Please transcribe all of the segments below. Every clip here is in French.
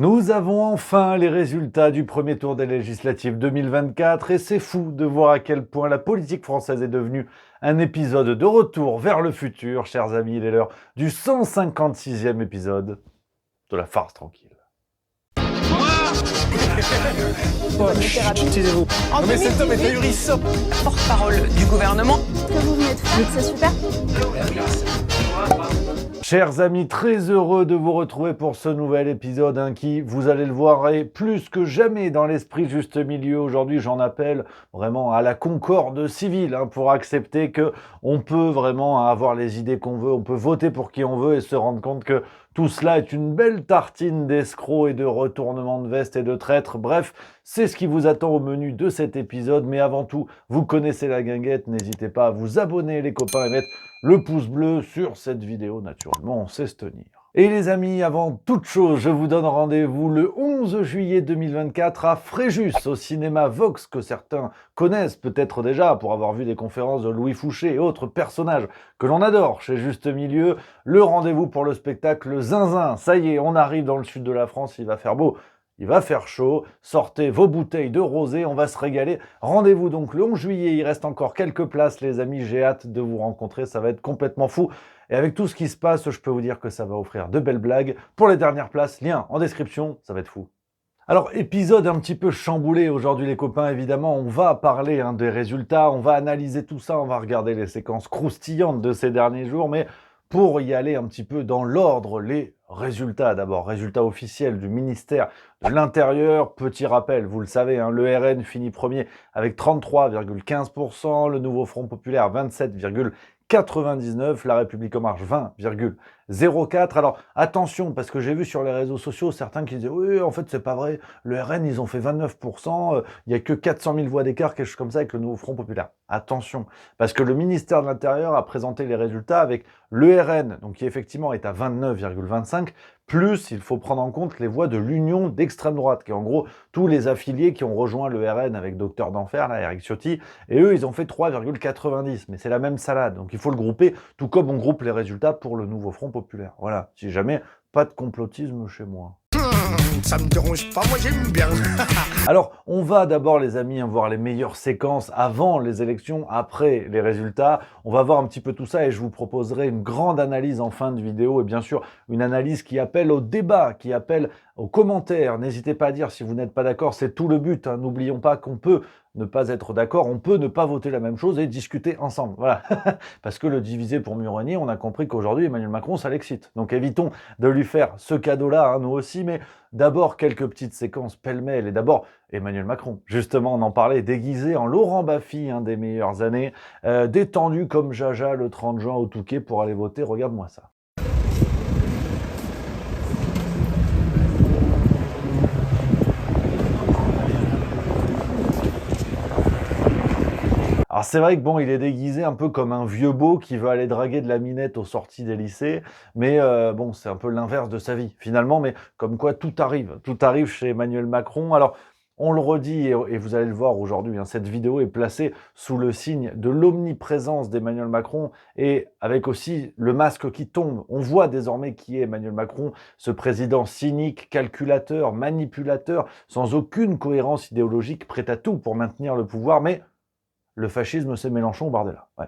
Nous avons enfin les résultats du premier tour des législatives 2024 et c'est fou de voir à quel point la politique française est devenue un épisode de retour vers le futur, chers amis, il est l'heure du 156e épisode de la farce tranquille. Taisez-vous. En Non mais cet homme est ahurissant. porte-parole du gouvernement. Ce que vous venez de faire, c'est super. Chers amis, très heureux de vous retrouver pour ce nouvel épisode qui, vous allez le voir, est plus que jamais dans l'esprit juste milieu. Aujourd'hui, j'en appelle vraiment à la concorde civile pour accepter que on peut vraiment avoir les idées qu'on veut, on peut voter pour qui on veut et se rendre compte que tout cela est une belle tartine d'escrocs et de retournements de veste et de traîtres. Bref, c'est ce qui vous attend au menu de cet épisode. Mais avant tout, vous connaissez la guinguette, n'hésitez pas à vous abonner les copains et mettre le pouce bleu sur cette vidéo, naturellement, on sait se tenir. Et les amis, avant toute chose, je vous donne rendez-vous le 11 juillet 2024 à Fréjus, au cinéma Vox, que certains connaissent peut-être déjà pour avoir vu des conférences de Louis Fouché et autres personnages que l'on adore chez Juste Milieu. Le rendez-vous pour le spectacle Zinzin. Ça y est, on arrive dans le sud de la France, il va faire beau. Il va faire chaud, sortez vos bouteilles de rosé, on va se régaler. Rendez-vous donc le 11 juillet, il reste encore quelques places les amis, j'ai hâte de vous rencontrer, ça va être complètement fou. Et avec tout ce qui se passe, je peux vous dire que ça va offrir de belles blagues. Pour les dernières places, lien en description, ça va être fou. Alors, épisode un petit peu chamboulé aujourd'hui les copains, évidemment, on va parler des résultats, on va analyser tout ça, on va regarder les séquences croustillantes de ces derniers jours, mais pour y aller un petit peu dans l'ordre, les résultats d'abord, résultats officiels du ministère de l'Intérieur. Petit rappel, vous le savez, le RN finit premier avec 33,15%, le Nouveau Front Populaire 27,99%, La République En Marche 20,04%. Alors attention, parce que j'ai vu sur les réseaux sociaux certains qui disaient « Oui, en fait, c'est pas vrai, le RN, ils ont fait 29%, il n'y a que 400 000 voix d'écart, quelque chose comme ça, avec le Nouveau Front Populaire. » Attention, parce que le ministère de l'Intérieur a présenté les résultats avec le RN, donc qui effectivement est à 29,25%, plus il faut prendre en compte les voix de l'Union d'extrême droite, qui est en gros tous les affiliés qui ont rejoint le RN avec Docteur d'Enfer, là, Éric Ciotti, et eux, ils ont fait 3,90, mais c'est la même salade, donc il faut le grouper, tout comme on groupe les résultats pour le Nouveau Front Populaire. Voilà, si jamais, pas de complotisme chez moi. Ça me dérange pas, moi j'aime bien. Alors, on va d'abord, les amis, voir les meilleures séquences avant les élections, après les résultats. On va voir un petit peu tout ça et je vous proposerai une grande analyse en fin de vidéo et bien sûr, une analyse qui appelle au débat, qui appelle aux commentaires. N'hésitez pas à dire si vous n'êtes pas d'accord, c'est tout le but. N'oublions pas qu'on peut ne pas être d'accord, on peut ne pas voter la même chose et discuter ensemble. Voilà. Parce que le diviser pour mieux régner, on a compris qu'aujourd'hui, Emmanuel Macron, ça l'excite. Donc évitons de lui faire ce cadeau-là, nous aussi, mais d'abord quelques petites séquences pêle-mêle et d'abord Emmanuel Macron. Justement, on en parlait, déguisé en Laurent Baffy, des meilleures années, détendu comme Jaja le 30 juin au Touquet pour aller voter. Regarde-moi ça. Alors c'est vrai que bon, il est déguisé un peu comme un vieux beau qui veut aller draguer de la minette aux sorties des lycées, mais bon, c'est un peu l'inverse de sa vie finalement, mais comme quoi tout arrive chez Emmanuel Macron. Alors on le redit et vous allez le voir aujourd'hui, cette vidéo est placée sous le signe de l'omniprésence d'Emmanuel Macron et avec aussi le masque qui tombe. On voit désormais qui est Emmanuel Macron, ce président cynique, calculateur, manipulateur, sans aucune cohérence idéologique, prêt à tout pour maintenir le pouvoir, mais le fascisme, c'est Mélenchon ou Bardella. Ouais.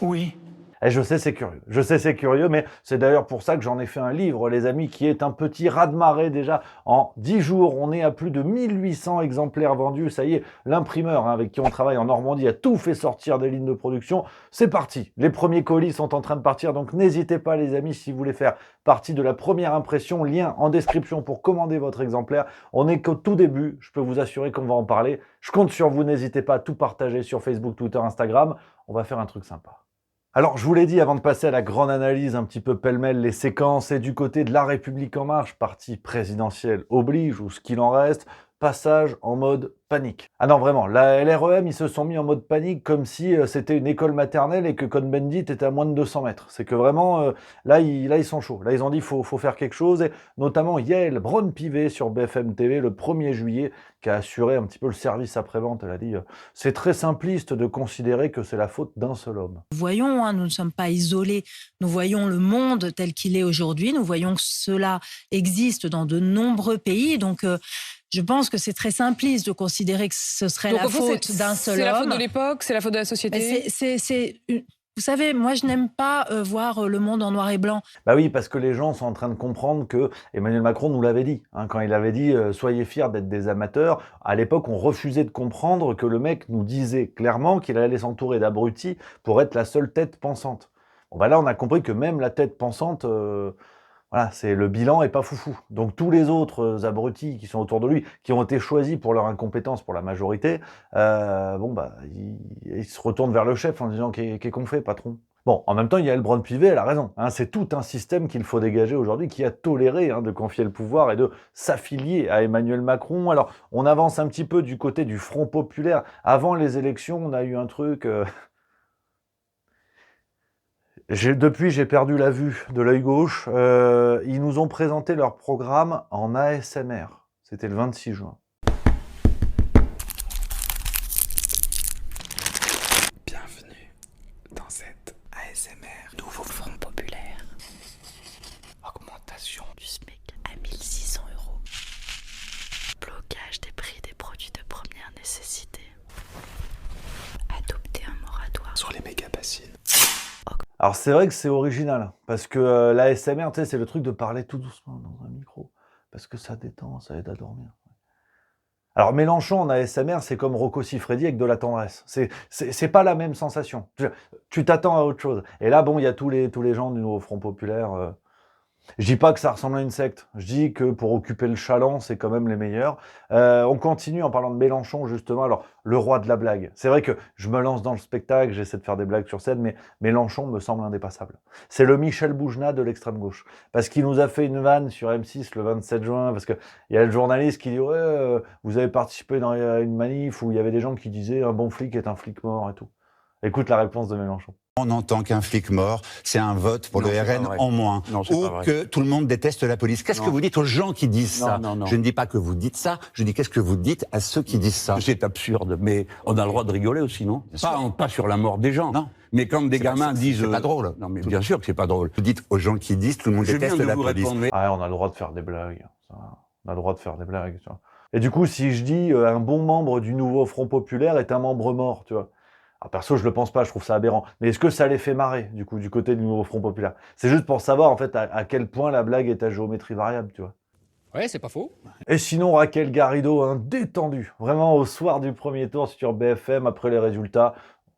Oui. Et je sais, c'est curieux. Je sais, c'est curieux, mais c'est d'ailleurs pour ça que j'en ai fait un livre, les amis, qui est un petit raz-de-marée déjà. En 10 jours, on est à plus de 1800 exemplaires vendus. Ça y est, l'imprimeur avec qui on travaille en Normandie a tout fait sortir des lignes de production. C'est parti. Les premiers colis sont en train de partir, donc n'hésitez pas, les amis, si vous voulez faire partie de la première impression. Lien en description pour commander votre exemplaire. On n'est qu'au tout début. Je peux vous assurer qu'on va en parler. Je compte sur vous. N'hésitez pas à tout partager sur Facebook, Twitter, Instagram. On va faire un truc sympa. Alors, je vous l'ai dit avant de passer à la grande analyse, un petit peu pêle-mêle, les séquences, et du côté de La République En Marche, parti présidentiel oblige, ou ce qu'il en reste, passage en mode panique. Ah non, vraiment, la LREM, ils se sont mis en mode panique comme si c'était une école maternelle et que Cohn-Bendit était à moins de 200 mètres. C'est que vraiment, là, ils sont chauds. Là, ils ont dit faut faire quelque chose. Et notamment Yael Braun-Pivet sur BFM TV le 1er juillet, qui a assuré un petit peu le service après-vente. Elle a dit c'est très simpliste de considérer que c'est la faute d'un seul homme. Voyons, nous ne sommes pas isolés. Nous voyons le monde tel qu'il est aujourd'hui. Nous voyons que cela existe dans de nombreux pays. Donc, je pense que c'est très simpliste de considérer que ce serait la faute d'un seul homme. C'est la faute de l'époque, c'est la faute de la société. Vous savez, moi, je n'aime pas voir le monde en noir et blanc. Bah oui, parce que les gens sont en train de comprendre que Emmanuel Macron nous l'avait dit. Quand il avait dit « Soyez fiers d'être des amateurs », à l'époque, on refusait de comprendre que le mec nous disait clairement qu'il allait s'entourer d'abrutis pour être la seule tête pensante. Bon, bah là, on a compris que même la tête pensante... Voilà, c'est le bilan est pas foufou. Donc tous les autres abrutis qui sont autour de lui, qui ont été choisis pour leur incompétence pour la majorité, ils se retournent vers le chef en disant qu'est-ce qu'on fait, patron? Bon, en même temps, Yael Braun-Pivet, elle a raison. C'est tout un système qu'il faut dégager aujourd'hui qui a toléré de confier le pouvoir et de s'affilier à Emmanuel Macron. Alors, on avance un petit peu du côté du Front populaire. Avant les élections, on a eu un truc... Depuis, j'ai perdu la vue de l'œil gauche. Ils nous ont présenté leur programme en ASMR. C'était le 26 juin. Bienvenue dans cette ASMR. Nouveau Front populaire. Augmentation du SMIC à 1600 €. Blocage des prix des produits de première nécessité. Adopter un moratoire sur les méga-bassines. Alors c'est vrai que c'est original, parce que l'ASMR, tu sais, c'est le truc de parler tout doucement dans un micro, parce que ça détend, ça aide à dormir. Alors Mélenchon en ASMR, c'est comme Rocco Siffredi avec de la tendresse. C'est pas la même sensation. Tu t'attends à autre chose. Et là, bon, il y a tous les gens du nouveau Front populaire... Je dis pas que ça ressemble à une secte, je dis que pour occuper le chaland, c'est quand même les meilleurs. On continue en parlant de Mélenchon, justement. Alors, le roi de la blague. C'est vrai que je me lance dans le spectacle, j'essaie de faire des blagues sur scène, mais Mélenchon me semble indépassable. C'est le Michel Boujna de l'extrême gauche. Parce qu'il nous a fait une vanne sur M6 le 27 juin, parce qu'il y a le journaliste qui dit « Ouais, vous avez participé dans une manif où il y avait des gens qui disaient « Un bon flic est un flic mort » et tout. » Écoute la réponse de Mélenchon. On entend qu'un flic mort, c'est un vote pour le RN en moins. Non, ou que tout le monde déteste la police. Qu'est-ce que vous dites aux gens qui disent ça? Non. Je ne dis pas que vous dites ça, je dis qu'est-ce que vous dites à ceux qui disent ça? C'est absurde, mais on a le droit de rigoler aussi, non? Pas sur la mort des gens. Non. Mais quand des gamins disent... C'est pas drôle. Non, mais bien sûr que c'est pas drôle. Vous dites aux gens qui disent tout le monde Je viens déteste de la vous police. répondre, mais... Ah, on a le droit de faire des blagues. Ça. On a le droit de faire des blagues. Tu vois. Et du coup, si je dis un bon membre du nouveau Front populaire est un membre mort, tu vois. Alors perso, je le pense pas, je trouve ça aberrant. Mais est-ce que ça les fait marrer, du coup, du côté du nouveau Front populaire? C'est juste pour savoir, en fait, à quel point la blague est à géométrie variable, tu vois. Ouais, c'est pas faux. Et sinon, Raquel Garrido, détendu. Vraiment, au soir du premier tour sur BFM, après les résultats.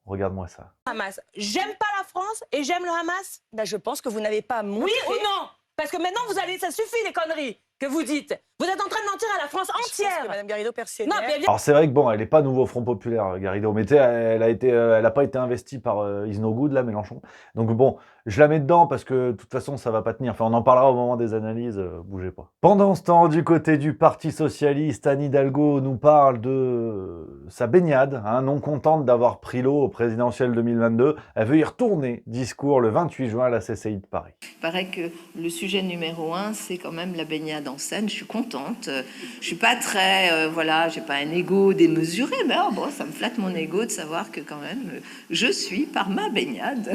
Regarde-moi ça. Hamas. J'aime pas la France et j'aime le Hamas. Ben, je pense que vous n'avez pas montré... Oui ou non? Parce que maintenant, ça suffit les conneries que vous dites. Vous êtes en train de mentir à la France entière. Je pense que Mme Garrido persévère. Non, Alors c'est vrai que bon, elle est pas nouveau Front populaire, Garrido, mais tu sais, elle a pas été investie par Is No Good, là, Mélenchon. Donc bon, je la mets dedans parce que de toute façon, ça va pas tenir. Enfin, on en parlera au moment des analyses, bougez pas. Pendant ce temps, du côté du Parti Socialiste, Anne Hidalgo nous parle de sa baignade, non contente d'avoir pris l'eau au présidentiel 2022. Elle veut y retourner, discours le 28 juin à la CCI de Paris. Il paraît que le sujet numéro 1, c'est quand même la baignade en Seine. Je suis contente. Je suis pas très, j'ai pas un ego démesuré, mais bon, ça me flatte mon ego de savoir que quand même, je suis par ma baignade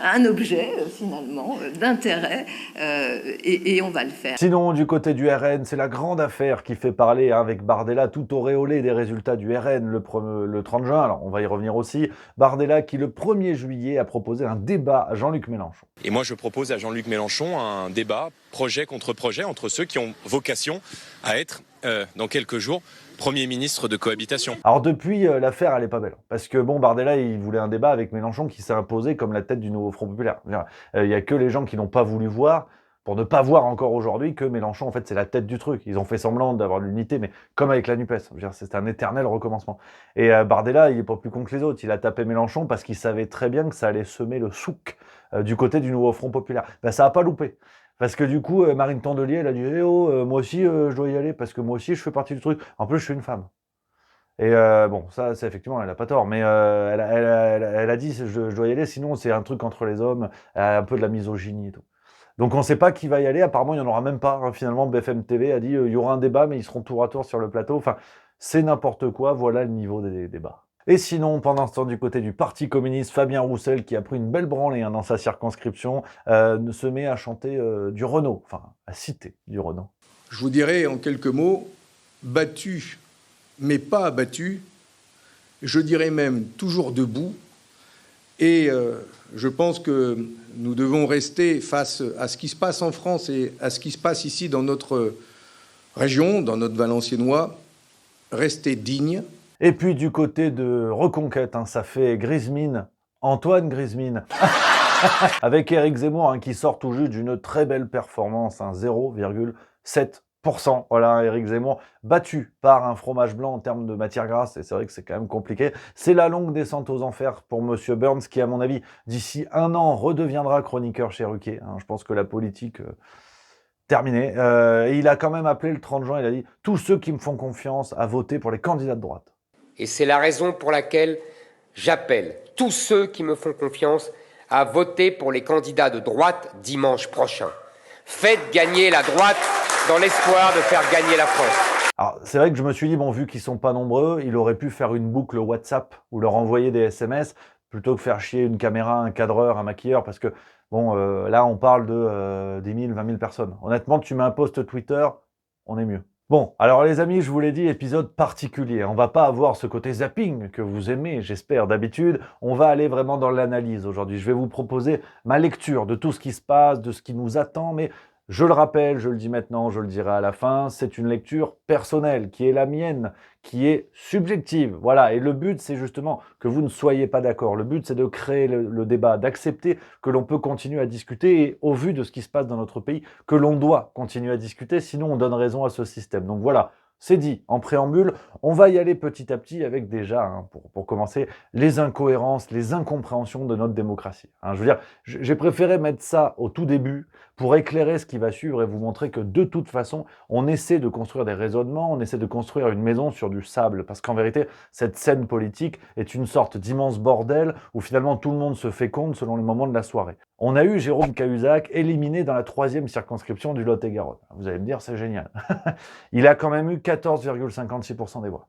un objet finalement d'intérêt et on va le faire. Sinon, du côté du RN, c'est la grande affaire qui fait parler avec Bardella, tout auréolé des résultats du RN le 30 juin. Alors, on va y revenir aussi. Bardella qui, le 1er juillet, a proposé un débat à Jean-Luc Mélenchon. Et moi, je propose à Jean-Luc Mélenchon un débat projet contre projet entre ceux qui ont vocation à être, dans quelques jours, Premier ministre de cohabitation. Alors depuis, l'affaire, elle est pas belle. Parce que bon, Bardella, il voulait un débat avec Mélenchon qui s'est imposé comme la tête du nouveau Front populaire. Il y a que les gens qui n'ont pas voulu voir, pour ne pas voir encore aujourd'hui que Mélenchon, en fait, c'est la tête du truc. Ils ont fait semblant d'avoir l'unité, mais comme avec la NUPES. C'est un éternel recommencement. Et Bardella, il est pas plus con que les autres. Il a tapé Mélenchon parce qu'il savait très bien que ça allait semer le souk du côté du nouveau Front populaire. Ben, ça a pas loupé. Parce que du coup, Marine Tondelier, elle a dit « Eh oh, moi aussi, je dois y aller, parce que moi aussi, je fais partie du truc. En plus, je suis une femme. » Et bon, ça, c'est effectivement, elle n'a pas tort, mais elle a dit « Je dois y aller, sinon c'est un truc entre les hommes, un peu de la misogynie et tout. » Donc on ne sait pas qui va y aller, apparemment il n'y en aura même pas. Hein. Finalement, BFM TV a dit il y aura un débat, mais ils seront tour à tour sur le plateau. Enfin, c'est n'importe quoi, voilà le niveau des débats. Et sinon, pendant ce temps, du côté du Parti communiste, Fabien Roussel, qui a pris une belle branlée dans sa circonscription, se met à chanter du Renaud, enfin à citer du Renaud. Je vous dirais en quelques mots, battu, mais pas abattu, je dirais même toujours debout, et je pense que nous devons rester face à ce qui se passe en France et à ce qui se passe ici dans notre région, dans notre Valenciennois, rester dignes. Et puis du côté de Reconquête, ça fait Griezmann, Antoine Griezmann, avec Éric Zemmour qui sort tout juste d'une très belle performance, 0,7%. Voilà, Éric Zemmour, battu par un fromage blanc en termes de matière grasse, et c'est vrai que c'est quand même compliqué. C'est la longue descente aux enfers pour Monsieur Burns, qui, à mon avis, d'ici 1 an, redeviendra chroniqueur chez Ruquier. Je pense que la politique... terminé. Et il a quand même appelé le 30 juin, il a dit « Tous ceux qui me font confiance à voter pour les candidats de droite ». Et c'est la raison pour laquelle j'appelle tous ceux qui me font confiance à voter pour les candidats de droite dimanche prochain. Faites gagner la droite dans l'espoir de faire gagner la France. Alors, c'est vrai que je me suis dit, bon, vu qu'ils sont pas nombreux, il aurait pu faire une boucle WhatsApp ou leur envoyer des SMS plutôt que faire chier une caméra, un cadreur, un maquilleur, parce que, bon, là, on parle de 10 000, 20 000 personnes. Honnêtement, tu mets un post Twitter, on est mieux. Bon, alors les amis, je vous l'ai dit, épisode particulier. On va pas avoir ce côté zapping que vous aimez, j'espère, d'habitude. On va aller vraiment dans l'analyse aujourd'hui. Je vais vous proposer ma lecture de tout ce qui se passe, de ce qui nous attend, mais je le rappelle, je le dis maintenant, je le dirai à la fin, c'est une lecture personnelle, qui est la mienne, qui est subjective. Voilà, et le but, c'est justement que vous ne soyez pas d'accord. Le but, c'est de créer le débat, d'accepter que l'on peut continuer à discuter, et au vu de ce qui se passe dans notre pays, que l'on doit continuer à discuter, sinon on donne raison à ce système. Donc voilà, c'est dit, en préambule, on va y aller petit à petit avec déjà, pour commencer, les incohérences, les incompréhensions de notre démocratie. Je veux dire, j'ai préféré mettre ça au tout début pour éclairer ce qui va suivre et vous montrer que de toute façon, on essaie de construire des raisonnements, on essaie de construire une maison sur du sable, parce qu'en vérité, cette scène politique est une sorte d'immense bordel où finalement tout le monde se féconde selon les moments de la soirée. On a eu Jérôme Cahuzac éliminé dans la 3e circonscription du Lot-et-Garonne. Vous allez me dire, c'est génial. Il a quand même eu 14,56% des voix.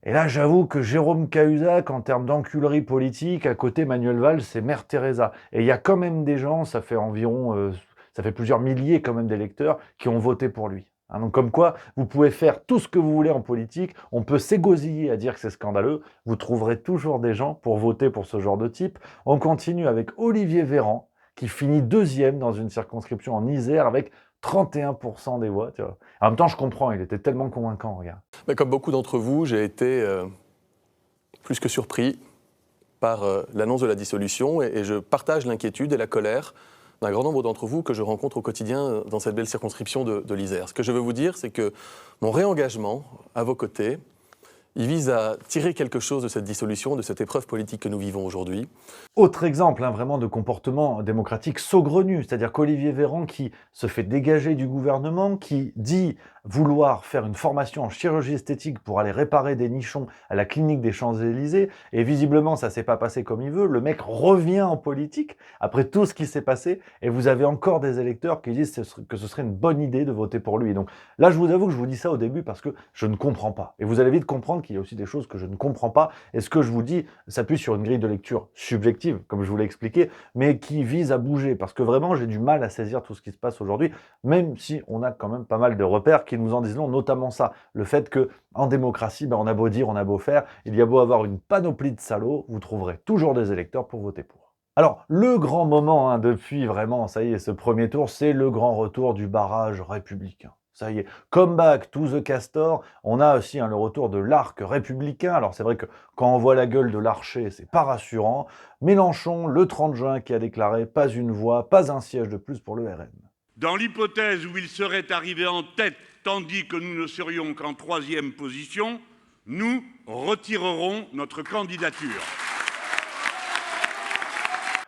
Et là, j'avoue que Jérôme Cahuzac, en termes d'enculerie politique, à côté Manuel Valls, c'est Mère Teresa. Et il y a quand même des gens, ça fait plusieurs milliers quand même d'électeurs qui ont voté pour lui. Donc comme quoi, vous pouvez faire tout ce que vous voulez en politique, on peut s'égosiller à dire que c'est scandaleux, vous trouverez toujours des gens pour voter pour ce genre de type. On continue avec Olivier Véran, qui finit 2e dans une circonscription en Isère avec 31% des voix. Tu vois. En même temps, je comprends, il était tellement convaincant, regarde. Mais comme beaucoup d'entre vous, j'ai été plus que surpris par l'annonce de la dissolution et je partage l'inquiétude et la colère d'un grand nombre d'entre vous que je rencontre au quotidien dans cette belle circonscription de l'Isère. Ce que je veux vous dire, c'est que mon réengagement à vos côtés, il vise à tirer quelque chose de cette dissolution, de cette épreuve politique que nous vivons aujourd'hui. Autre exemple vraiment de comportement démocratique saugrenu, c'est-à-dire qu'Olivier Véran qui se fait dégager du gouvernement, qui dit vouloir faire une formation en chirurgie esthétique pour aller réparer des nichons à la clinique des Champs-Élysées, et visiblement ça s'est pas passé comme il veut, le mec revient en politique après tout ce qui s'est passé, et vous avez encore des électeurs qui disent que ce serait une bonne idée de voter pour lui. Donc là, je vous avoue que je vous dis ça au début parce que je ne comprends pas. Et vous allez vite comprendre qu'il y a aussi des choses que je ne comprends pas, et ce que je vous dis s'appuie sur une grille de lecture subjective, comme je vous l'ai expliqué, mais qui vise à bouger, parce que vraiment j'ai du mal à saisir tout ce qui se passe aujourd'hui, même si on a quand même pas mal de repères qui nous en disent long, notamment ça, le fait que en démocratie, on a beau dire, on a beau faire, il y a beau avoir une panoplie de salauds, vous trouverez toujours des électeurs pour voter pour. Alors, le grand moment depuis vraiment, ça y est, ce premier tour, c'est le grand retour du barrage républicain. Ça y est, come back to the castor. On a aussi le retour de l'arc républicain. Alors c'est vrai que quand on voit la gueule de l'archer, c'est pas rassurant. Mélenchon, le 30 juin, qui a déclaré pas une voix, pas un siège de plus pour le RN. Dans l'hypothèse où il serait arrivé en tête, tandis que nous ne serions qu'en 3e position, nous retirerons notre candidature.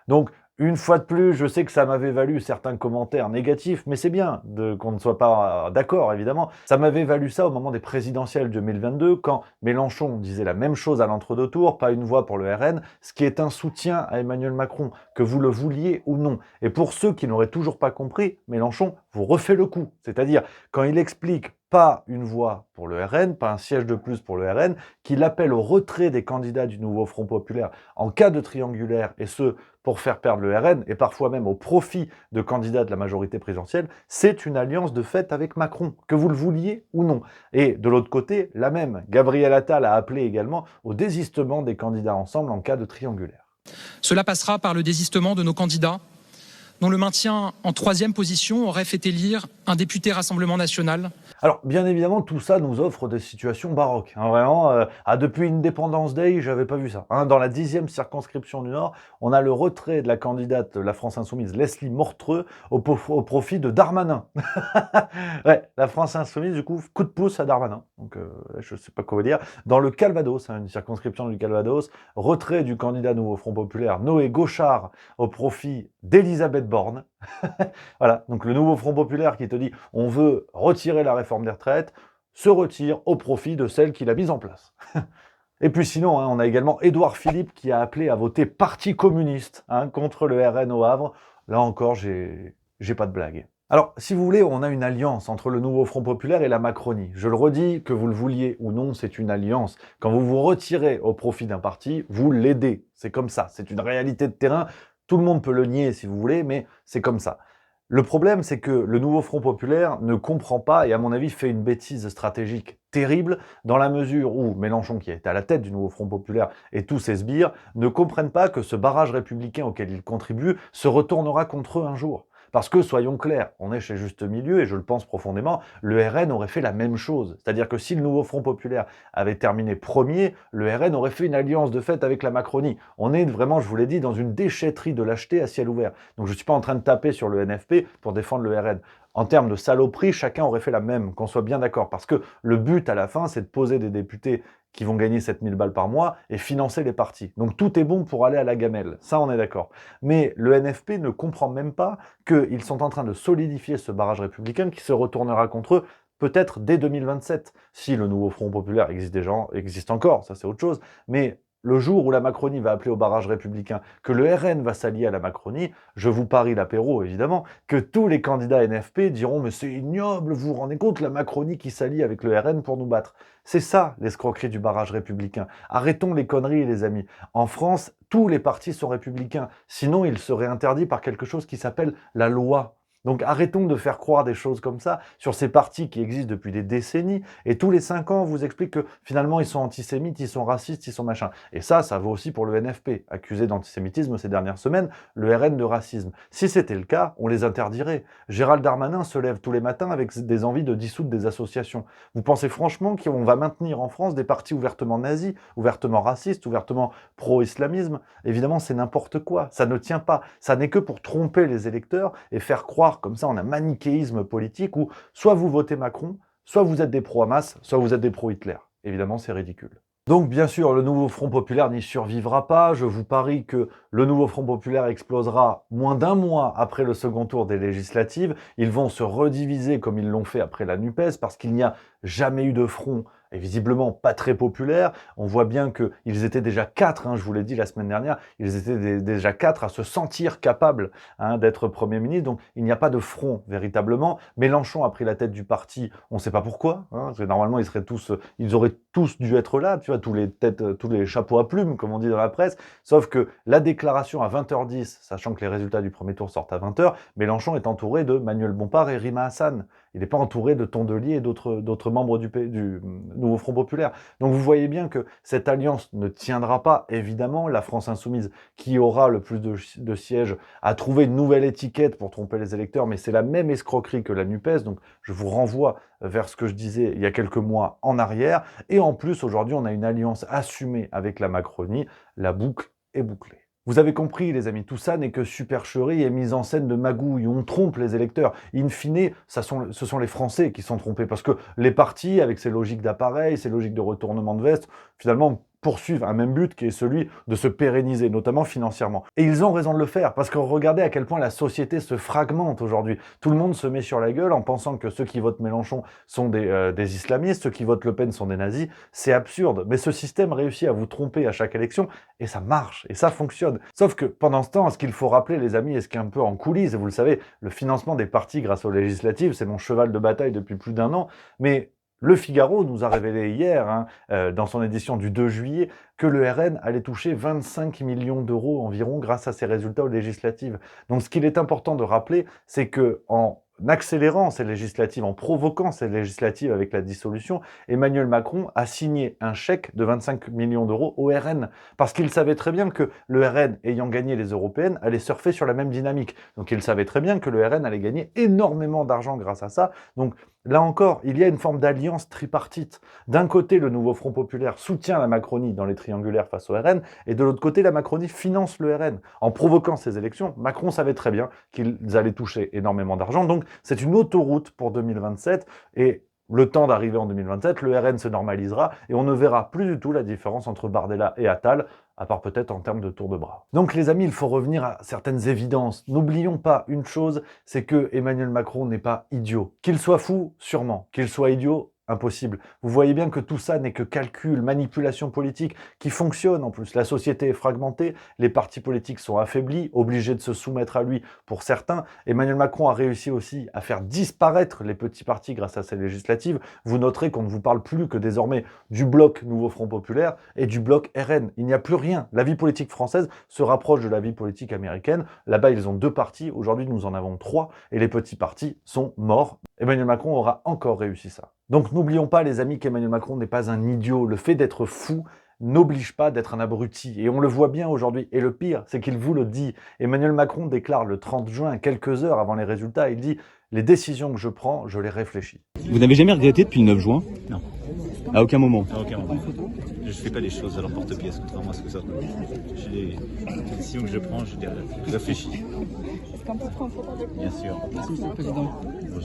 Donc, Une fois de plus, je sais que ça m'avait valu certains commentaires négatifs, mais c'est bien qu'on ne soit pas d'accord, évidemment. Ça m'avait valu ça au moment des présidentielles 2022, quand Mélenchon disait la même chose à l'entre-deux tours, pas une voix pour le RN, ce qui est un soutien à Emmanuel Macron, que vous le vouliez ou non. Et pour ceux qui n'auraient toujours pas compris, Mélenchon vous refait le coup. C'est-à-dire, quand il explique pas une voix pour le RN, pas un siège de plus pour le RN, qu'il appelle au retrait des candidats du nouveau Front populaire en cas de triangulaire, et ce, pour faire perdre le RN, et parfois même au profit de candidats de la majorité présidentielle, c'est une alliance de fait avec Macron, que vous le vouliez ou non. Et de l'autre côté, la même. Gabriel Attal a appelé également au désistement des candidats ensemble en cas de triangulaire. Cela passera par le désistement de nos candidats, dont le maintien en 3e position aurait fait élire un député Rassemblement National. Alors, bien évidemment, tout ça nous offre des situations baroques. Vraiment, depuis Independence Day, j'avais pas vu ça. Dans la 10e circonscription du Nord, on a le retrait de la candidate de la France Insoumise, Leslie Mortreux, au profit de Darmanin. Ouais, la France Insoumise, du coup, coup de pouce à Darmanin. Donc, je sais pas quoi vous dire. Dans le Calvados, une circonscription du Calvados, retrait du candidat Nouveau Front Populaire, Noé Gauchard, au profit d'Elisabeth Borne. Voilà, donc le Nouveau Front Populaire qui te dit on veut retirer la réforme des retraites, se retire au profit de celle qu'il a mise en place. Et puis sinon, on a également Édouard Philippe qui a appelé à voter Parti communiste contre le RN au Havre. Là encore, j'ai pas de blague. Alors, si vous voulez, on a une alliance entre le Nouveau Front Populaire et la Macronie. Je le redis, que vous le vouliez ou non, c'est une alliance. Quand vous vous retirez au profit d'un parti, vous l'aidez. C'est comme ça, c'est une réalité de terrain. Tout le monde peut le nier si vous voulez, mais c'est comme ça. Le problème, c'est que le Nouveau Front Populaire ne comprend pas et à mon avis fait une bêtise stratégique terrible dans la mesure où Mélenchon, qui est à la tête du Nouveau Front Populaire, et tous ses sbires, ne comprennent pas que ce barrage républicain auquel ils contribuent se retournera contre eux un jour. Parce que, soyons clairs, on est chez Juste Milieu, et je le pense profondément, le RN aurait fait la même chose. C'est-à-dire que si le Nouveau Front Populaire avait terminé premier, le RN aurait fait une alliance de fait avec la Macronie. On est vraiment, je vous l'ai dit, dans une déchetterie de lâcheté à ciel ouvert. Donc je ne suis pas en train de taper sur le NFP pour défendre le RN. En termes de saloperie, chacun aurait fait la même, qu'on soit bien d'accord. Parce que le but à la fin, c'est de poser des députés qui vont gagner 7000 balles par mois et financer les partis. Donc tout est bon pour aller à la gamelle, ça on est d'accord. Mais le NFP ne comprend même pas qu'ils sont en train de solidifier ce barrage républicain qui se retournera contre eux peut-être dès 2027, si le Nouveau Front Populaire existe encore, ça c'est autre chose, mais le jour où la Macronie va appeler au barrage républicain, que le RN va s'allier à la Macronie, je vous parie l'apéro évidemment, que tous les candidats NFP diront « mais c'est ignoble, vous vous rendez compte, la Macronie qui s'allie avec le RN pour nous battre ». C'est ça l'escroquerie du barrage républicain. Arrêtons les conneries les amis. En France, tous les partis sont républicains, sinon ils seraient interdits par quelque chose qui s'appelle la loi. Donc arrêtons de faire croire des choses comme ça sur ces partis qui existent depuis des décennies et tous les 5 ans on vous explique que finalement ils sont antisémites, ils sont racistes, ils sont machin. Et ça vaut aussi pour le NFP, accusé d'antisémitisme ces dernières semaines, le RN de racisme. Si c'était le cas, on les interdirait. Gérald Darmanin se lève tous les matins avec des envies de dissoudre des associations. Vous pensez franchement qu'on va maintenir en France des partis ouvertement nazis, ouvertement racistes, ouvertement pro-islamisme? Évidemment c'est n'importe quoi, ça ne tient pas. Ça n'est que pour tromper les électeurs et faire croire comme ça, on a un manichéisme politique où soit vous votez Macron, soit vous êtes des pro-Hamas, soit vous êtes des pro-Hitler. Évidemment, c'est ridicule. Donc, bien sûr, le Nouveau Front Populaire n'y survivra pas. Je vous parie que le Nouveau Front Populaire explosera moins d'un mois après le second tour des législatives. Ils vont se rediviser comme ils l'ont fait après la NUPES parce qu'il n'y a jamais eu de front et visiblement pas très populaire. On voit bien qu'ils étaient déjà 4, je vous l'ai dit la semaine dernière, ils étaient déjà 4 à se sentir capables d'être Premier ministre. Donc il n'y a pas de front véritablement. Mélenchon a pris la tête du parti, on ne sait pas pourquoi. Parce que normalement ils auraient tous dû être là, tu vois, tous les chapeaux à plumes, comme on dit dans la presse. Sauf que la déclaration à 20h10, sachant que les résultats du premier tour sortent à 20h, Mélenchon est entouré de Manuel Bompard et Rima Hassan. Il n'est pas entouré de Tondelier et d'autres membres du Nouveau Front Populaire. Donc vous voyez bien que cette alliance ne tiendra pas, évidemment. La France Insoumise, qui aura le plus de sièges, a trouvé une nouvelle étiquette pour tromper les électeurs, mais c'est la même escroquerie que la NUPES, donc je vous renvoie vers ce que je disais il y a quelques mois en arrière. Et en plus, aujourd'hui, on a une alliance assumée avec la Macronie. La boucle est bouclée. Vous avez compris, les amis, tout ça n'est que supercherie et mise en scène de magouille. On trompe les électeurs. In fine, ce sont les Français qui sont trompés. Parce que les partis, avec ces logiques d'appareil, ces logiques de retournement de veste, finalement, poursuivent un même but qui est celui de se pérenniser, notamment financièrement. Et ils ont raison de le faire, parce que regardez à quel point la société se fragmente aujourd'hui. Tout le monde se met sur la gueule en pensant que ceux qui votent Mélenchon sont des islamistes, ceux qui votent Le Pen sont des nazis. C'est absurde, mais ce système réussit à vous tromper à chaque élection, et ça marche, et ça fonctionne. Sauf que pendant ce temps, ce qu'il faut rappeler, les amis, et ce qui est un peu en coulisses, et vous le savez, le financement des partis grâce aux législatives, c'est mon cheval de bataille depuis plus d'1 an, mais Le Figaro nous a révélé hier, dans son édition du 2 juillet, que le RN allait toucher 25 millions d'euros environ grâce à ses résultats aux législatives. Donc ce qu'il est important de rappeler, c'est que en accélérant ces législatives, en provoquant ces législatives avec la dissolution, Emmanuel Macron a signé un chèque de 25 millions d'euros au RN, parce qu'il savait très bien que le RN, ayant gagné les européennes, allait surfer sur la même dynamique. Donc il savait très bien que le RN allait gagner énormément d'argent grâce à ça. Donc là encore, il y a une forme d'alliance tripartite. D'un côté, le nouveau Front populaire soutient la Macronie dans les triangulaires face au RN, et de l'autre côté, la Macronie finance le RN. En provoquant ces élections, Macron savait très bien qu'ils allaient toucher énormément d'argent, donc c'est une autoroute pour 2027, et le temps d'arriver en 2027, le RN se normalisera, et on ne verra plus du tout la différence entre Bardella et Attal, à part peut-être en termes de tour de bras. Donc les amis, il faut revenir à certaines évidences. N'oublions pas une chose, c'est que Emmanuel Macron n'est pas idiot. Qu'il soit fou, sûrement. Qu'il soit idiot, impossible. Vous voyez bien que tout ça n'est que calcul, manipulation politique, qui fonctionne en plus. La société est fragmentée, les partis politiques sont affaiblis, obligés de se soumettre à lui pour certains. Emmanuel Macron a réussi aussi à faire disparaître les petits partis grâce à ces législatives. Vous noterez qu'on ne vous parle plus que désormais du bloc Nouveau Front Populaire et du bloc RN. Il n'y a plus rien. La vie politique française se rapproche de la vie politique américaine. Là-bas, ils ont 2 partis. Aujourd'hui, nous en avons 3 et les petits partis sont morts. Emmanuel Macron aura encore réussi ça. Donc n'oublions pas, les amis, qu'Emmanuel Macron n'est pas un idiot. Le fait d'être fou n'oblige pas d'être un abruti. Et on le voit bien aujourd'hui. Et le pire, c'est qu'il vous le dit. Emmanuel Macron déclare le 30 juin, quelques heures avant les résultats, il dit « Les décisions que je prends, je les réfléchis ». Vous n'avez jamais regretté depuis le 9 juin? Non. À aucun moment? À aucun moment. Je ne fais pas les choses à l'emporte-pièce, contrairement à ce que ça. Les décisions que je prends, je les réfléchis. Bien sûr.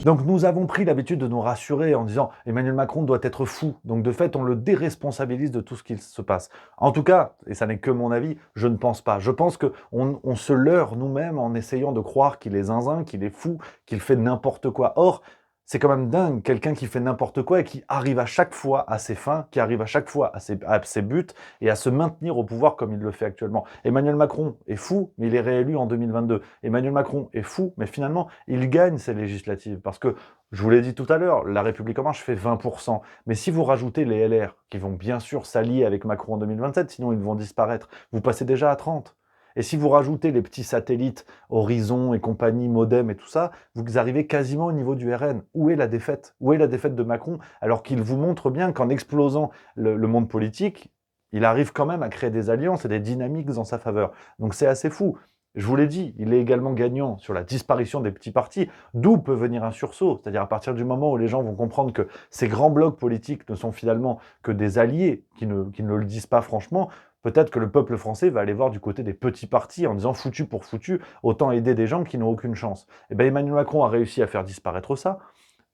Donc nous avons pris l'habitude de nous rassurer en disant Emmanuel Macron doit être fou. Donc de fait, on le déresponsabilise de tout ce qui se passe. En tout cas, et ça n'est que mon avis, je ne pense pas. Je pense qu'on se leurre nous-mêmes en essayant de croire qu'il est zinzin, qu'il est fou, qu'il fait n'importe quoi. Or, c'est quand même dingue, quelqu'un qui fait n'importe quoi et qui arrive à chaque fois à ses fins, qui arrive à chaque fois à ses buts et à se maintenir au pouvoir comme il le fait actuellement. Emmanuel Macron est fou, mais il est réélu en 2022. Emmanuel Macron est fou, mais finalement, il gagne ces législatives. Parce que, je vous l'ai dit tout à l'heure, La République En Marche fait 20%. Mais si vous rajoutez les LR, qui vont bien sûr s'allier avec Macron en 2027, sinon ils vont disparaître, vous passez déjà à 30%. Et si vous rajoutez les petits satellites, Horizon et compagnie, Modem et tout ça, vous arrivez quasiment au niveau du RN. Où est la défaite? Où est la défaite de Macron? Alors qu'il vous montre bien qu'en explosant le monde politique, il arrive quand même à créer des alliances et des dynamiques en sa faveur. Donc c'est assez fou. Je vous l'ai dit, il est également gagnant sur la disparition des petits partis, d'où peut venir un sursaut. C'est-à-dire à partir du moment où les gens vont comprendre que ces grands blocs politiques ne sont finalement que des alliés qui ne le disent pas franchement, peut-être que le peuple français va aller voir du côté des petits partis en disant foutu pour foutu, autant aider des gens qui n'ont aucune chance. Et bien Emmanuel Macron a réussi à faire disparaître ça.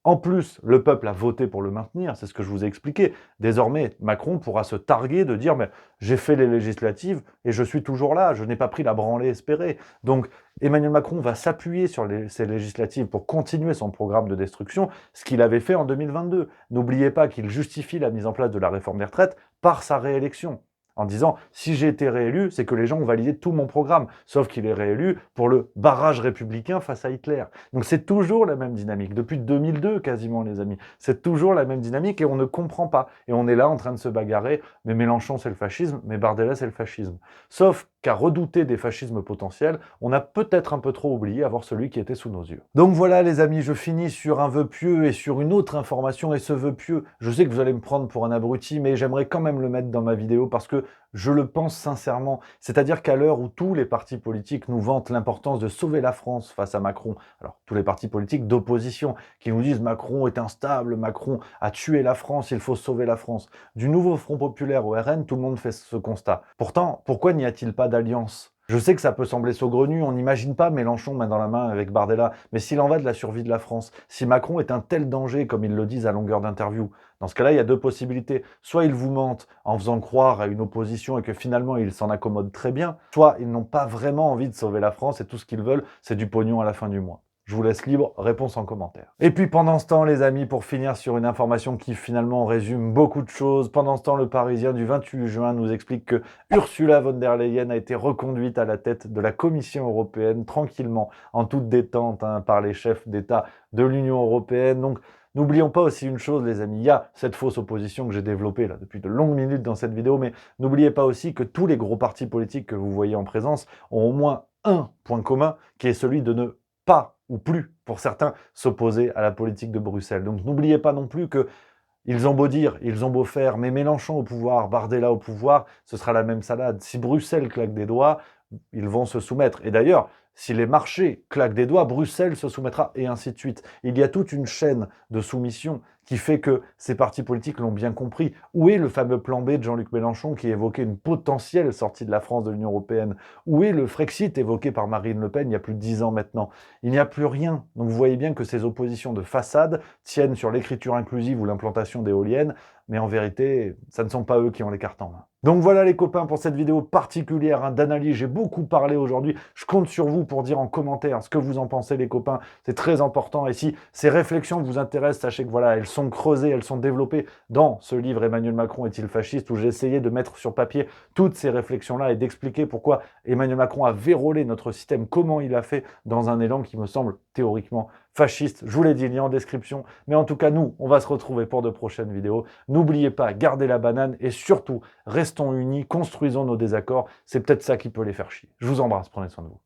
En plus, le peuple a voté pour le maintenir, c'est ce que je vous ai expliqué. Désormais, Macron pourra se targuer de dire mais j'ai fait les législatives et je suis toujours là, je n'ai pas pris la branlée espérée. Donc Emmanuel Macron va s'appuyer sur ces législatives pour continuer son programme de destruction, ce qu'il avait fait en 2022. N'oubliez pas qu'il justifie la mise en place de la réforme des retraites par sa réélection. En disant, si j'ai été réélu, c'est que les gens ont validé tout mon programme. Sauf qu'il est réélu pour le barrage républicain face à Hitler. Donc c'est toujours la même dynamique. Depuis 2002, quasiment, les amis. C'est toujours la même dynamique et on ne comprend pas. Et on est là en train de se bagarrer. Mais Mélenchon, c'est le fascisme. Mais Bardella, c'est le fascisme. Sauf qu'à redouter des fascismes potentiels, on a peut-être un peu trop oublié à voir celui qui était sous nos yeux. Donc voilà, les amis, je finis sur un vœu pieux et sur une autre information. Et ce vœu pieux, je sais que vous allez me prendre pour un abruti, mais j'aimerais quand même le mettre dans ma vidéo parce que je le pense sincèrement. C'est-à-dire qu'à l'heure où tous les partis politiques nous vantent l'importance de sauver la France face à Macron, alors tous les partis politiques d'opposition qui nous disent Macron est instable, Macron a tué la France, il faut sauver la France. Du nouveau Front populaire au RN, tout le monde fait ce constat. Pourtant, pourquoi n'y a-t-il pas d'alliance ? Je sais que ça peut sembler saugrenu, on n'imagine pas Mélenchon main dans la main avec Bardella, mais s'il en va de la survie de la France, si Macron est un tel danger comme ils le disent à longueur d'interview, dans ce cas-là, il y a deux possibilités. Soit ils vous mentent en faisant croire à une opposition et que finalement ils s'en accommodent très bien, soit ils n'ont pas vraiment envie de sauver la France et tout ce qu'ils veulent, c'est du pognon à la fin du mois. Je vous laisse libre, réponse en commentaire. Et puis pendant ce temps, les amis, pour finir sur une information qui finalement résume beaucoup de choses, pendant ce temps, le Parisien du 28 juin nous explique que Ursula von der Leyen a été reconduite à la tête de la Commission européenne, tranquillement, en toute détente, par les chefs d'État de l'Union européenne. Donc, n'oublions pas aussi une chose, les amis, il y a cette fausse opposition que j'ai développée là depuis de longues minutes dans cette vidéo, mais n'oubliez pas aussi que tous les gros partis politiques que vous voyez en présence ont au moins un point commun, qui est celui de ne pas ou plus, pour certains, s'opposer à la politique de Bruxelles. Donc n'oubliez pas non plus que ils ont beau dire, ils ont beau faire, mais Mélenchon au pouvoir, Bardella au pouvoir, ce sera la même salade. Si Bruxelles claque des doigts, ils vont se soumettre. Et d'ailleurs, si les marchés claquent des doigts, Bruxelles se soumettra, et ainsi de suite. Il y a toute une chaîne de soumission qui fait que ces partis politiques l'ont bien compris. Où est le fameux plan B de Jean-Luc Mélenchon qui évoquait une potentielle sortie de la France de l'Union européenne? Où est le Frexit évoqué par Marine Le Pen il y a plus de 10 ans maintenant? Il n'y a plus rien. Donc vous voyez bien que ces oppositions de façade tiennent sur l'écriture inclusive ou l'implantation d'éoliennes, mais en vérité, ça ne sont pas eux qui ont les cartes en main. Donc voilà les copains pour cette vidéo particulière d'analyse. J'ai beaucoup parlé aujourd'hui. Je compte sur vous pour dire en commentaire ce que vous en pensez les copains. C'est très important. Et si ces réflexions vous intéressent, sachez que voilà, elles sont creusées, elles sont développées dans ce livre Emmanuel Macron est-il fasciste, où j'ai essayé de mettre sur papier toutes ces réflexions-là et d'expliquer pourquoi Emmanuel Macron a vérolé notre système, comment il a fait dans un élan qui me semble théoriquement fasciste. Je vous l'ai dit, lien en description. Mais en tout cas, nous, on va se retrouver pour de prochaines vidéos. N'oubliez pas, gardez la banane et surtout, restons unis, construisons nos désaccords. C'est peut-être ça qui peut les faire chier. Je vous embrasse, prenez soin de vous.